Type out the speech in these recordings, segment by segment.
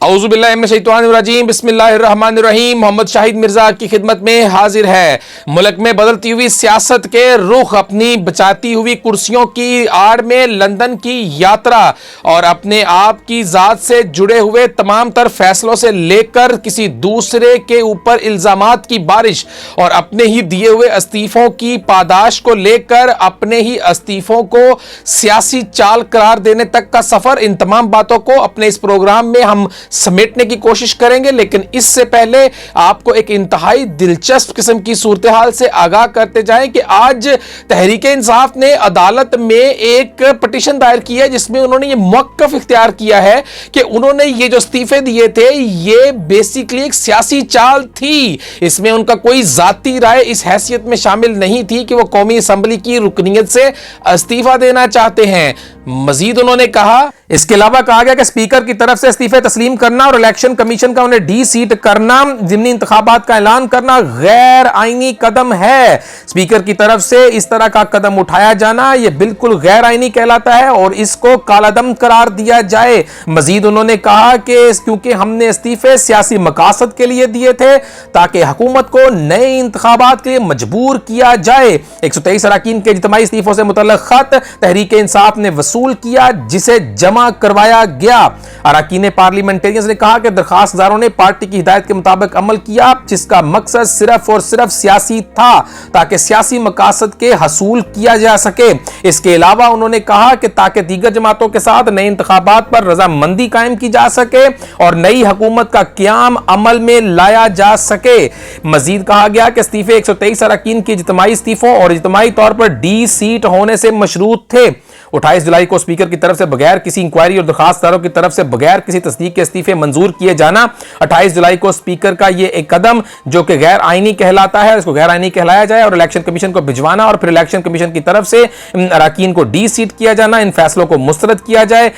औज़ु बिल्लाहि मिनश शैतानिर रजीम, बिस्मिल्लाहिर रहमानिर रहीम। मोहम्मद शाहिद मिर्जा की खिदमत में हाजिर है। मुल्क में बदलती हुई सियासत के रुख, अपनी बचाती हुई कुर्सियों की आड़ में लंदन की यात्रा और अपने आप की जात से जुड़े हुए तमाम तर फैसलों से लेकर किसी दूसरे के ऊपर इल्जामात की बारिश और अपने ही दिए हुए इस्तीफों की पादाश को लेकर अपने ही इस्तीफों को सियासी चाल करार देने तक का सफर, इन तमाम बातों को अपने इस प्रोग्राम में हम समेटने की कोशिश करेंगे। लेकिन इससे पहले आपको एक इंतहाई दिलचस्प किस्म की सूरत हाल से आगाह करते जाएं कि आज तहरीक इंसाफ ने अदालत में एक पिटीशन दायर की है जिसमें उन्होंने ये मौक़िफ़ इख्तियार किया है कि उन्होंने ये जो इस्तीफे दिए थे ये बेसिकली एक सियासी चाल थी। इसमें उनका कोई जाती राय इस हैसियत में शामिल नहीं थी कि वो कौमी असम्बली की रुकनियत से इस्तीफा देना चाहते हैं। मजीद उन्होंने कहा, इसके अलावा कहा गया कि स्पीकर की तरफ से इस्तीफे तस्लीम करना और इलेक्शन कमीशन का उन्हें डी सीट करना, ज़िमनी इंतखाबात का ऐलान करना गैर आईनी कदम है। स्पीकर की तरफ से इस तरह का कदम उठाया जाना यह बिल्कुल गैर आईनी कहलाता है और इसको कालादम करार दिया जाए। मजीद उन्होंने कहा कि क्योंकि हमने इस्तीफे सियासी मकासद के लिए दिए थे ताकि हुकूमत को नए इंतखाबात के लिए मजबूर किया जाए। 123 अरकान के इज्तिमाई इस्तीफों से मुतल्लिक खत तहरीक इंसाफ ने वसूल किया जिसे जमा करवाया गया। अरकान पार्लियामेंटेरियंस ने कहा कि दरखास्तदारों ने पार्टी की हिदायत के मुताबिक अमल किया जिसका मकसद सिर्फ और सिर्फ सियासी था ताकि सियासी मकासद के हसूल किया जा सके। इसके अलावा उन्होंने कहा कि ताकि दीगर जमातों के साथ नए इंतखाबात पर रजामंदी कायम की जा सके और नई हुकूमत का क़याम अमल में लाया जा सके। मजीद कहा गया कि इस्तीफे 123 अरकान के इज्तिमाई इस्तीफों और इज्तिमाई तौर पर डी सीट होने से मशरूत थे। 28 जुलाई को स्पीकर की तरफ से बगैर किसी इंक्वायरी और दरखास्तदारों की तरफ से बगैर किसी तस्दीक के इस्तीफे मंजूर किए जाना, 28 जुलाई को स्पीकर का यह एक कदम जो कि गैर आईनी कहलाता है, इसको गैर आईनी कहलाया जाए और इलेक्शन कमीशन को भिजवाना और फिर इलेक्शन कमीशन की तरफ से अरकान को डी सीट किया जाना, इन फैसलों को मुस्तरद किया जाए।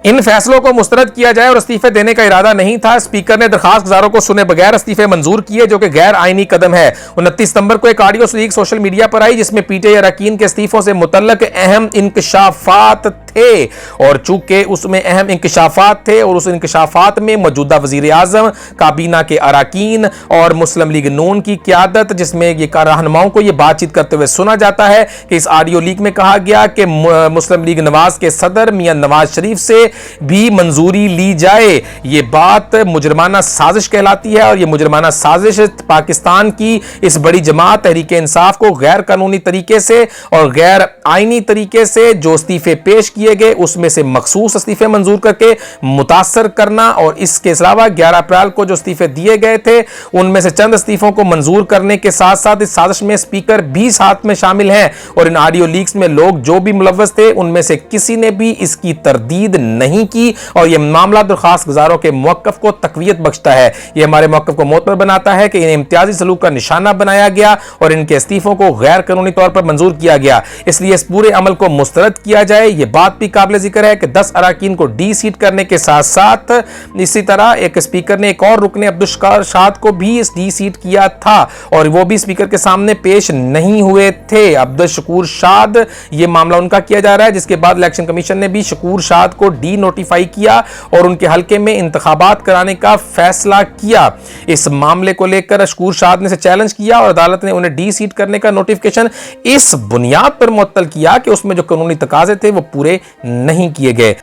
इन फैसलों को मुस्तरद किया जाए और इस्तीफे देने का इरादा नहीं था। स्पीकर ने दरखास्तदारों को सुने बगैर इस्तीफे मंजूर किए जो कि गैर आईनी कदम है। 29 सितंबर को एक ऑडियो लीक सोशल मीडिया पर आई जिसमें पीटीआई अरकान के इस्तीफों से मुतल्लिक अहम इंकशाफात थे और चूंकि उसमें अहम इंकशाफात थे और उस इंकशाफात में मौजूदा वजीर आजम, काबीना के अरकान और मुस्लिम लीग नून की क़यादत, जिसमें ये रहनुमाओं को ये बातचीत करते हुए सुना जाता है कि इस ऑडियो लीक में कहा गया कि मुस्लिम लीग नवाज के सदर मियां नवाज शरीफ से भी मंजूरी ली जाए। ये बात मुजरमाना साजिश कहलाती है और ये मुजरमाना साजिश पाकिस्तान की इस बड़ी जमात तहरीक इंसाफ को गैर कानूनी तरीके से और गैर आईनी तरीके से जो इस्तीफे पेश किए गए उसमें से मखसूस इस्तीफे मंजूर करके मुतासर करना और इसके अलावा 11 अप्रैल को जो इस्तीफे दिए गए थे उनमें से चंद इस्तीफों को मंजूर करने के साथ साथ इस साजिश में स्पीकर भी साथ में शामिल हैं और इन ऑडियो लीक्स में लोग जो भी मुलव्वस थे उनमें से किसी ने भी इसकी तरदीद नहीं की और यह मामला दरखास्त गुजारों के मौक़िफ़ को तक़वियत बख्शता है। यह हमारे मौक़िफ़ को मोतबर बनाता है कि इन्हें इम्तियाजी सलूक का निशाना बनाया गया और इनके इस्तीफों को गैर कानूनी तौर पर मंजूर किया गया, इसलिए इस पूरे अमल को मुस्तरद किया जाए। यह बात भी काबिल जिक्र है कि 10 अरकान को डी सीट करने के साथ साथ इसी तरह एक स्पीकर ने एक और रुकने अब्दुल शाद को भी इस डी सीट किया था और वो भी स्पीकर के सामने पेश नहीं हुए थे। अब्दुल शकूर शाद, ये मामला उनका किया जा रहा है जिसके बाद इलेक्शन कमीशन ने भी शकूर शाद को डी नोटिफाई किया और उनके हलके में इंतखाबात कराने का फैसला किया। इस मामले को लेकर शकूर शाद ने चैलेंज किया और अदालत ने उन्हें डी सीट करने का नोटिफिकेशन इस बुनियाद पर मुअत्तल किया कि उसमें जो कानूनी तकाजे थे वो पूरे नहीं किए गए।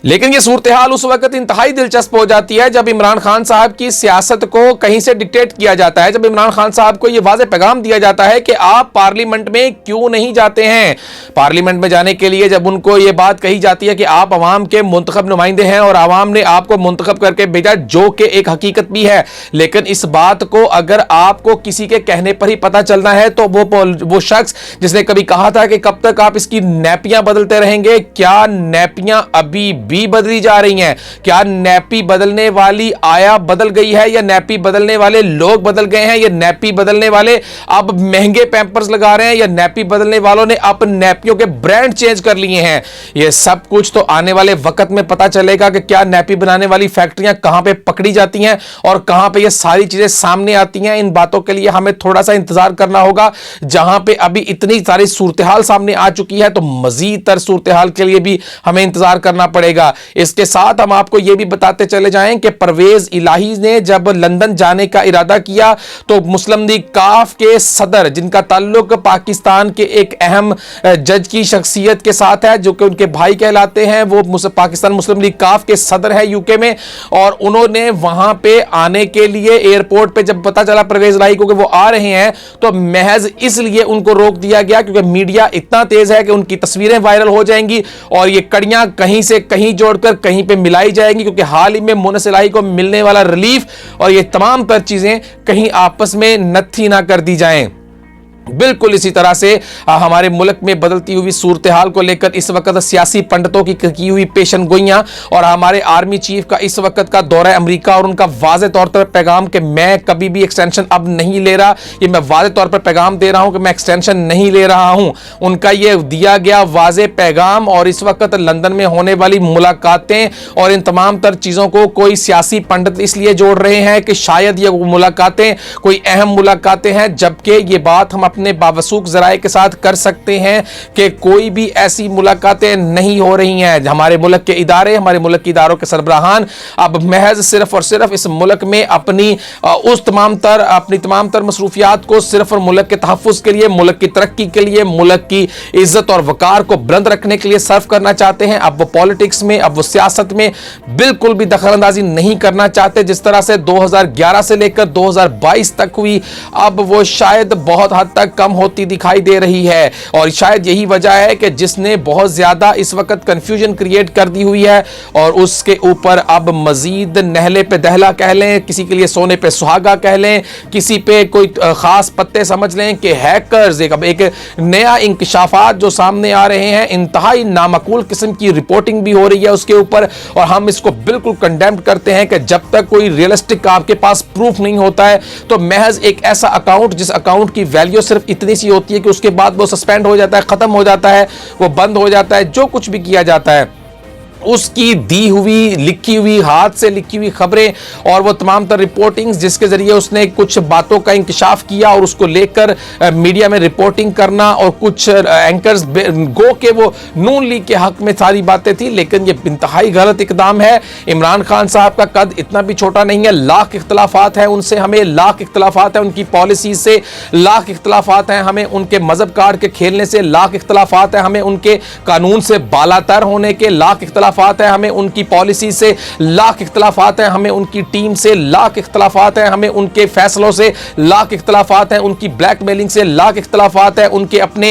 लेकिन ये सूरत हाल उस वक्त इंतहाई दिलचस्प हो जाती है जब इमरान खान साहब की सियासत को कहीं से डिक्टेट किया जाता है, जब इमरान खान साहब को ये वाज़ेह पैगाम दिया जाता है कि आप पार्लियामेंट में क्यों नहीं जाते हैं। पार्लियामेंट में जाने के लिए जब उनको ये बात कही जाती है कि आप अवाम के मुंतखब नुमाइंदे हैं और अवाम ने आपको मुंतखब करके भेजा, जो कि एक हकीकत भी है, लेकिन इस बात को अगर आपको किसी के कहने पर ही पता चलना है तो वो शख्स जिसने कभी कहा था कि कब तक आप इसकी नैपियां बदलते रहेंगे, क्या नैपियां अभी भी बदली जा रही हैं? क्या नैपी बदलने वाली आया बदल गई है या नैपी बदलने वाले लोग बदल गए हैं या नैपी बदलने वाले अब महंगे पैंपर्स लगा रहे हैं या नैपी बदलने वालों ने अब नैपियों के ब्रांड चेंज कर लिए हैं? ये सब कुछ तो आने वाले वक्त में पता चलेगा कि क्या नैपी बनाने वाली फैक्ट्रियां कहां पे पकड़ी जाती हैं और कहां पे ये सारी चीजें सामने आती हैं। इन बातों के लिए हमें थोड़ा सा इंतजार करना होगा। जहां पे अभी इतनी सारी सूरत हाल सामने आ चुकी है तो मजीद तर सूरत हाल के लिए भी हमें इंतजार करना पड़ेगा। जाएगा। इसके साथ हम आपको यह भी बताते चले जाएं कि परवेज इलाही ने जब लंदन जाने का इरादा किया तो मुस्लिम लीग काफ के सदर, जिनका ताल्लुक पाकिस्तान के एक अहम जज की शख्सियत के साथ है, जो कि उनके भाई कहलाते हैं, वो पाकिस्तान मुस्लिम लीग काफ के सदर है यूके में, और उन्होंने वहां पे आने के लिए एयरपोर्ट पे जब पता चला परवेज इलाही को कि वो आ रहे हैं, तो महज इसलिए उनको रोक दिया गया क्योंकि मीडिया इतना तेज है कि उनकी तस्वीरें वायरल हो जाएंगी और ये कड़ियां कहीं से कहीं जोड़कर कहीं पे मिलाई जाएंगी, क्योंकि हाल ही में मुनस इलाही को मिलने वाला रिलीफ और ये तमाम तर चीजें कहीं आपस में नत्थी ना कर दी जाएं। बिल्कुल इसी तरह से हमारे मुल्क में बदलती हुई सूरत हाल को लेकर इस वक्त सियासी पंडितों की हुई पेशन गोइयां और हमारे आर्मी चीफ का इस वक्त का दौरा अमेरिका और उनका वाज़े तौर पर पैगाम कि मैं कभी भी एक्सटेंशन अब नहीं ले रहा, ये मैं वाज़े तौर पर पैगाम दे रहा हूं कि मैं एक्सटेंशन नहीं ले रहा हूं, उनका ये दिया गया वाज़े पैगाम और इस वक्त लंदन में होने वाली मुलाकातें और इन तमाम तर चीज़ों को कोई सियासी पंडित इसलिए जोड़ रहे हैं कि शायद ये मुलाकातें कोई अहम मुलाकातें हैं, जबकि ये बात हम अपने बावसूख जराए के साथ कर सकते हैं कि कोई भी ऐसी मुलाकातें नहीं हो रही हैं। हमारे मुल्क के इदारे, हमारे मुल्क के इदारों के सरबराहान अब महज सिर्फ और सिर्फ इस मुल्क में अपनी तमाम तर मसरूफियात को सिर्फ और मुल्क के तहफ़्फ़ुज़ के लिए, मुल्क की तरक्की के लिए, मुल्क की इज्जत और वकार को बुलंद रखने के लिए सर्व करना चाहते हैं। अब वो पॉलिटिक्स में, अब वो सियासत में बिल्कुल भी दखलंदाजी नहीं करना चाहते। जिस तरह से 2011 से लेकर 2022 तक हुई, अब वो शायद बहुत हद तक कम होती दिखाई दे रही है और शायद यही वजह है कि जिसने बहुत ज्यादा इस वक्त कंफ्यूजन क्रिएट कर दी हुई है और उसके ऊपर अब मजीद नहले पे दहला कह लें, किसी के लिए सोने पे सुहागा कह लें, किसी पे कोई खास पत्ते समझ लें कि हैकर्स एक नया इंकशाफात जो सामने आ रहे हैं, इंतहाई नामकूल किस्म की रिपोर्टिंग भी हो रही है उसके ऊपर और हम इसको बिल्कुल कंडेम करते हैं कि जब तक कोई रियलिस्टिक आपके पास प्रूफ नहीं होता है तो महज एक ऐसा अकाउंट जिस अकाउंट की वैल्यू सिर्फ इतनी सी होती है कि उसके बाद वो सस्पेंड हो जाता है, खत्म हो जाता है, वो बंद हो जाता है, जो कुछ भी किया जाता है उसकी दी हुई, लिखी हुई, हाथ से लिखी हुई खबरें और वो तमाम तर रिपोर्टिंग्स जिसके जरिए उसने कुछ बातों का इंकशाफ किया और उसको लेकर मीडिया में रिपोर्टिंग करना और कुछ एंकर्स गो के वो नून लीग के हक में सारी बातें थी, लेकिन ये इंतहाई गलत इकदाम है। इमरान खान साहब का कद इतना भी छोटा नहीं है, लाख इख्तलाफात हैं उनसे, हमें लाख इख्तलाफात हैं उनकी पॉलिसी से, लाख इख्तलाफात हैं हमें उनके मजहब कार्ड के खेलने से, लाख इख्तलाफात हैं हमें उनके कानून से बालातर होने के, लाख इख्तलाफात है हमें उनकी पॉलिसी से, लाख इख्तलाफात हैं हमें उनकी टीम से, लाख इख्तलाफात हैं हमें उनके फैसलों से, लाख इख्तलाफात हैं उनकी ब्लैकमेलिंग से, लाख इख्तलाफात हैं उनके अपने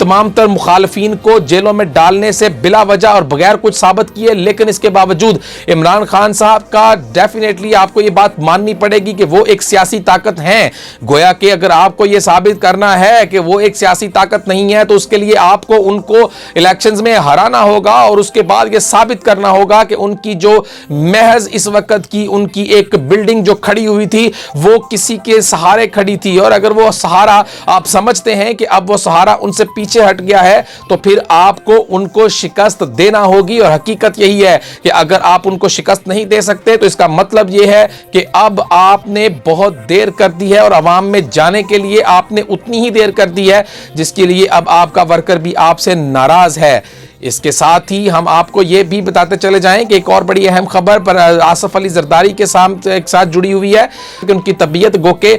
तमाम तर मुखालफीन को जेलों में डालने से बिला वजह और बगैर कुछ साबित किए। लेकिन इसके बावजूद इमरान खान साहब का डेफिनेटली आपको ये बात माननी पड़ेगी कि वो एक सियासी ताकत हैं। गोया कि अगर आपको ये साबित करना है कि वो एक सियासी ताकत नहीं है तो उसके लिए आपको उनको इलेक्शंस में हराना होगा और उसके बाद ये साबित करना होगा कि उनकी जो महज इस वक्त की उनकी एक बिल्डिंग जो खड़ी हुई थी वो किसी के सहारे खड़ी थी और अगर वो सहारा आप समझते हैं कि अब वो सहारा उनसे पीछे हट गया है तो फिर आपको उनको शिकस्त देना होगी। और हकीकत यही है कि अगर आप उनको शिकस्त नहीं दे सकते तो इसका मतलब यह है कि अब आपने बहुत देर कर दी है और अवाम में जाने के लिए आपने उतनी ही देर कर दी है जिसके लिए अब आपका वर्कर भी आपसे नाराज है। इसके साथ ही हम आपको ये भी बताते चले जाएं कि एक और बड़ी अहम खबर पर आसिफ अली जरदारी के साथ जुड़ी हुई है कि उनकी तबीयत गो के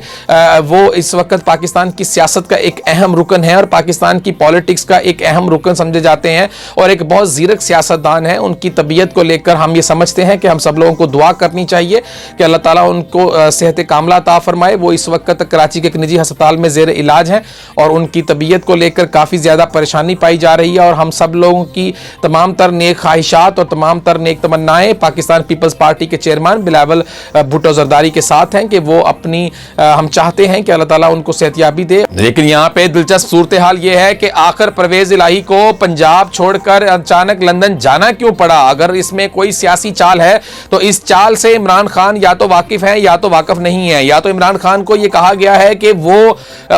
वो इस वक्त पाकिस्तान की सियासत का एक अहम रुकन है और पाकिस्तान की पॉलिटिक्स का एक अहम रुकन समझे जाते हैं और एक बहुत ज़ीरक सियासतदान है। उनकी तबीयत को लेकर हम ये समझते हैं कि हम सब लोगों को दुआ करनी चाहिए कि अल्लाह ताला उनको सेहत कामला अता फरमाए। वो इस वक्त कराची के एक निजी अस्पताल में ज़ेर इलाज हैं और उनकी तबीयत को लेकर काफ़ी ज़्यादा परेशानी पाई जा रही है और हम सब लोगों की तमाम तर नेक ख्वाहिशात और तमाम तर नेक तमन्नाएं पाकिस्तान पीपल्स पार्टी के चेयरमैन बिलावल भुट्टो जरदारी के साथ हैं कि वो अपनी हम चाहते हैं कि अल्लाह ताला उनको सेहतयाबी दे। लेकिन यहाँ पे दिलचस्प सूरत हाल ये है कि आखिर परवेज इलाही को पंजाब छोड़कर अचानक लंदन जाना क्यों पड़ा। अगर इसमें कोई सियासी चाल है तो इस चाल से इमरान खान या तो वाकिफ है या तो वाकिफ नहीं है। या तो इमरान खान को ये कहा गया है कि वो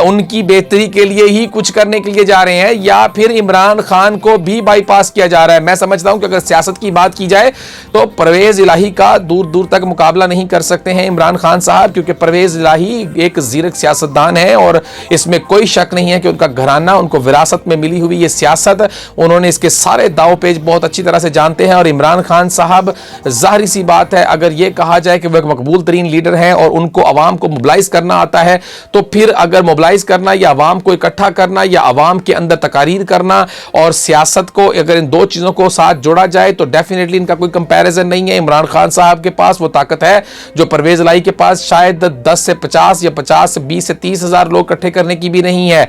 उनकी बेहतरी के लिए ही कुछ करने के लिए जा रहे हैं या फिर इमरान खान को भी बाई پاس کیا جا رہا ہے. میں سمجھتا ہوں کہ اگر سیاست کی بات کی جائے تو پرویز الہی کا دور دور تک مقابلہ نہیں کر سکتے ہیں عمران خان صاحب, کیونکہ پرویز الہی ایک زیرک سیاستدان ہے اور اس میں کوئی شک نہیں ہے کہ ان کا گھرانہ, ان کو وراثت میں ملی ہوئی یہ سیاست, انہوں نے اس کے سارے داؤ پیچ بہت اچھی طرح سے جانتے ہیں. اور عمران خان صاحب ظاہری سی بات ہے, اگر یہ کہا جائے کہ وہ ایک مقبول ترین لیڈر ہیں اور ان کو عوام کو موبلائز کرنا آتا ہے, تو پھر اگر موبلائز کرنا یا عوام کو اکٹھا کرنا یا عوام کے اندر تقاریر کرنا اور سیاست کو, اگر ان دو چیزوں کو ساتھ جوڑا جائے تو ڈیفینیٹلی ان کا کوئی کمپیریزن نہیں ہے. عمران خان صاحب کے پاس وہ طاقت ہے جو پرویز الہی کے پاس شاید 10 سے 50 یا 50 سے 20 سے 30 ہزار لوگ اکٹھے کرنے کی بھی نہیں ہے.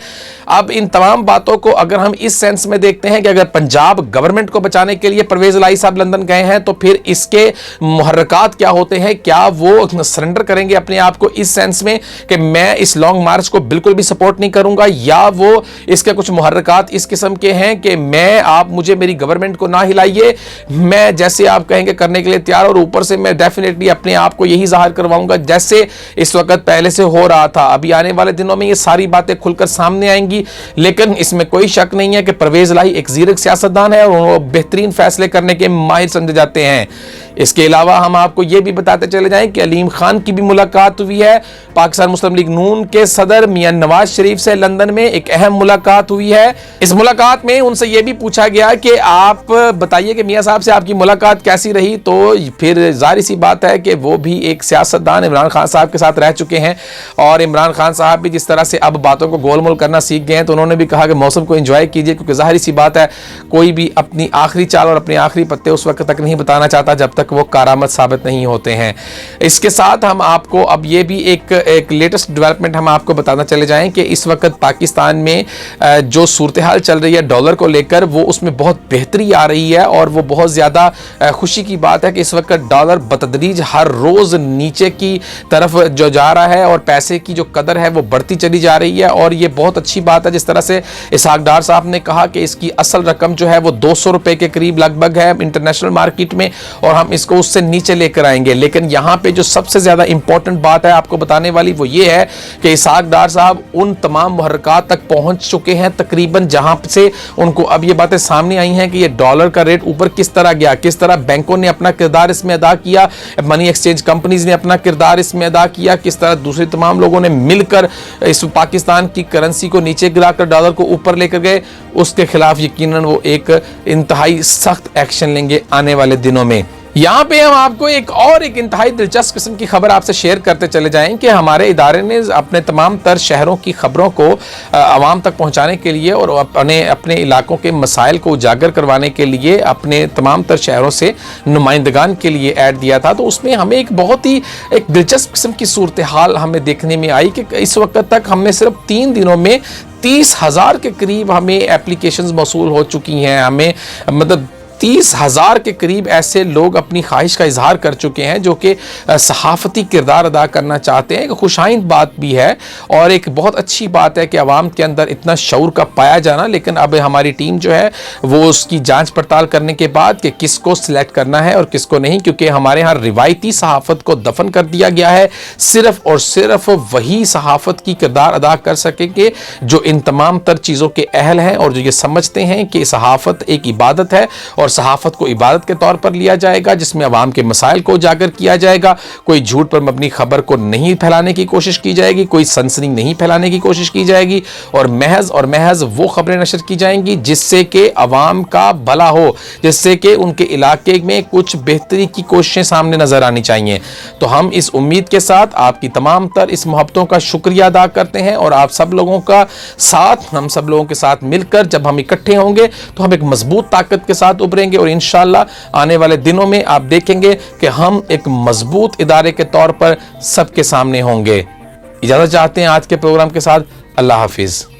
اب ان تمام باتوں کو اگر ہم اس سینس میں دیکھتے ہیں کہ اگر پنجاب گورنمنٹ کو بچانے کے لیے پرویز الہی صاحب لندن گئے ہیں تو پھر اس کے محرکات کیا ہوتے ہیں, کیا وہ سرنڈر کریں گے اپنے آپ کو اس سینس میں کہ میں اس لانگ مارچ کو بالکل بھی سپورٹ نہیں کروں گا, یا وہ اس کے کچھ محرکات اس قسم کے ہیں کہ میں آپ مجھے میری گورنمنٹ کو نہ ہلائیے, میں جیسے آپ کہیں گے کرنے کے لیے تیار, اور اوپر سے میں ڈیفینیٹلی اپنے آپ کو یہی ظاہر کرواؤں گا جیسے اس وقت پہلے سے ہو رہا تھا. ابھی آنے والے دنوں میں یہ ساری باتیں کھل کر سامنے آئیں گی, لیکن اس میں کوئی شک نہیں ہے کہ پرویز الہی ایک زیرک سیاستدان ہے اور وہ بہترین فیصلے کرنے کے ماہر سمجھے جاتے ہیں. اس کے علاوہ ہم آپ کو یہ بھی بتاتے چلے جائیں کہ علیم خان کی بھی ملاقات ہوئی ہے. پاکستان مسلم لیگ نون کے صدر میاں نواز شریف سے لندن میں ایک اہم ملاقات ہوئی ہے. اس ملاقات میں ان سے یہ بھی پوچھا گیا کہ آپ بتائیے کہ میاں صاحب سے آپ کی ملاقات کیسی رہی, تو پھر ظاہری سی بات ہے کہ وہ بھی ایک سیاستدان عمران خان صاحب کے ساتھ رہ چکے ہیں, اور عمران خان صاحب بھی جس طرح سے اب باتوں کو گول مول کرنا سیکھ گئے ہیں, تو انہوں نے بھی کہا کہ موسم کو انجوائے کیجئے, کیونکہ ظاہری سی بات ہے کوئی بھی اپنی آخری چال اور اپنے آخری پتے اس وقت تک نہیں بتانا چاہتا جب تک وہ کارآمد ثابت نہیں ہوتے ہیں. اس کے ساتھ ہم آپ کو اب یہ بھی ایک لیٹسٹ ڈیولپمنٹ ہم آپ کو بتانا چلے جائیں کہ اس وقت پاکستان میں جو صورتحال چل رہی ہے ڈالر کو لے کر, وہ اس میں بہت بہتری آ رہی ہے, اور وہ بہت زیادہ خوشی کی بات ہے کہ اس وقت ڈالر بتدریج ہر روز نیچے کی طرف جو جا رہا ہے اور پیسے کی جو قدر ہے وہ بڑھتی چلی جا رہی ہے, اور یہ بہت اچھی بات ہے. جس طرح سے اسحاق ڈار صاحب نے کہا کہ اس کی اصل رقم جو ہے وہ 200 روپے کے قریب لگ بھگ ہے انٹرنیشنل مارکیٹ میں, اور ہم اس کو اس سے نیچے لے کر آئیں گے. لیکن یہاں پہ جو سب سے زیادہ امپورٹنٹ بات ہے آپ کو بتانے والی وہ یہ ہے کہ اسحاق ڈار صاحب ان تمام محرکات تک پہنچ چکے ہیں تقریباً جہاں سے ان کو اب یہ باتیں سامنے آئی ہیں کہ یہ ڈالر کا ریٹ اوپر کس طرح گیا, کس طرح بینکوں نے اپنا کردار اس میں ادا کیا, منی ایکسچینج کمپنیز نے اپنا کردار اس میں ادا کیا, کس طرح دوسرے تمام لوگوں نے مل کر اس پاکستان کی کرنسی کو نیچے گرا کر ڈالر کو اوپر لے کر گئے. اس کے خلاف یقیناً وہ ایک انتہائی سخت ایکشن لیں گے آنے والے دنوں میں. یہاں پہ ہم آپ کو ایک انتہائی دلچسپ قسم کی خبر آپ سے شیئر کرتے چلے جائیں کہ ہمارے ادارے نے اپنے تمام تر شہروں کی خبروں کو عوام تک پہنچانے کے لیے اور اپنے علاقوں کے مسائل کو اجاگر کروانے کے لیے اپنے تمام تر شہروں سے نمائندگان کے لیے ایڈ دیا تھا. تو اس میں ہمیں ایک بہت ہی ایک دلچسپ قسم کی صورتحال ہمیں دیکھنے میں آئی کہ اس وقت تک ہم نے صرف 3 دنوں میں 30,000 کے قریب ہمیں اپلیکیشنز موصول ہو چکی ہیں. ہمیں مطلب 30,000 کے قریب ایسے لوگ اپنی خواہش کا اظہار کر چکے ہیں جو کہ صحافتی کردار ادا کرنا چاہتے ہیں. ایک خوشائند بات بھی ہے اور ایک بہت اچھی بات ہے کہ عوام کے اندر اتنا شعور کا پایا جانا. لیکن اب ہماری ٹیم جو ہے وہ اس کی جانچ پڑتال کرنے کے بعد کہ کس کو سلیکٹ کرنا ہے اور کس کو نہیں, کیونکہ ہمارے ہاں روایتی صحافت کو دفن کر دیا گیا ہے. صرف اور صرف وہی صحافت کی کردار ادا کر سکیں گے جو ان تمام تر چیزوں کے اہل ہیں اور جو یہ سمجھتے ہیں کہ صحافت ایک عبادت ہے اور صحافت کو عبادت کے طور پر لیا جائے گا جس میں عوام کے مسائل کو اجاگر کیا جائے گا. کوئی جھوٹ پر مبنی خبر کو نہیں پھیلانے کی کوشش کی جائے گی, کوئی سنسنی نہیں پھیلانے کی کوشش کی جائے گی, اور محض وہ خبریں نشر کی جائیں گی جس سے کہ عوام کا بھلا ہو, جس سے کہ ان کے علاقے میں کچھ بہتری کی کوششیں سامنے نظر آنی چاہیے. تو ہم اس امید کے ساتھ آپ کی تمام تر اس محبتوں کا شکریہ ادا کرتے ہیں, اور آپ سب لوگوں کا ساتھ ہم سب لوگوں کے ساتھ مل کر جب ہم اکٹھے ہوں گے تو ہم ایک مضبوط طاقت کے ساتھ ابھریں گے, اور انشاءاللہ آنے والے دنوں میں آپ دیکھیں گے کہ ہم ایک مضبوط ادارے کے طور پر سب کے سامنے ہوں گے. اجازت چاہتے ہیں آج کے پروگرام کے ساتھ. اللہ حافظ.